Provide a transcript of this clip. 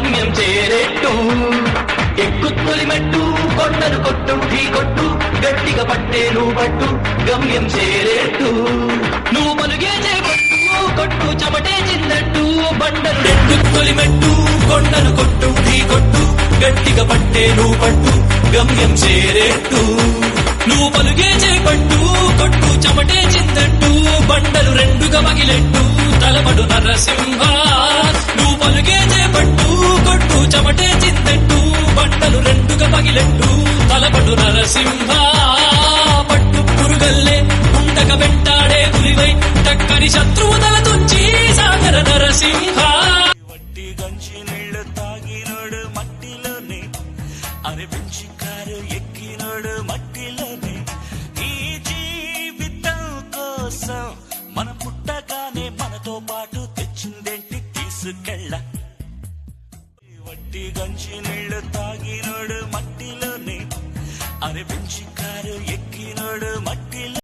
గమ్యం చేరేట్టు ఎక్కుత్తొలి మెట్టు కొండను కొట్టు ఢీ కొట్టు గట్టిగా పట్టే నువ్వు పట్టు గమ్యం చేరేట్టు నువ్వు పలుగే చేపట్టు కొట్టు చెమటే చిందట్టు బండలు ఎక్కుత్తొలి మెట్టు కొండను కొట్టు ఢీ కొట్టు గట్టిగా పట్టే నువ్వు పట్టు గమ్యం చేరేట్టు నువ్వు పలుగే చేపట్టు కొట్టు చెమటే చిందట్టు బండలు రెండుగా పగిలెట్టు తలపడు నరసింహ నువ్వు పలుగే చేపట్టు కొట్టు చెమటే చిందట్టు బండలు రెండుగా పగిలెట్టు తలపడు నరసింహ పట్టు పురుగల్లే ఉండక వెంటాడే పులివై టక్కని శత్రువు తల తుంచి సాగర నరసింహ వట్టి గంచి నీళ్లు తాగినోడు మట్టిలోనే అరే పెంచి కారు ఎక్కినోడు మట్టిలోనే ఈ జీవితం కోసం మన పుట్టగానే మనతో పాటు తెచ్చిందేంటి తీసుకెళ్ళ వట్టి గంచి నీళ్లు తాగినోడు మట్టిలోనే అరే పెంచి కారు ఎక్కినోడు మట్టిలో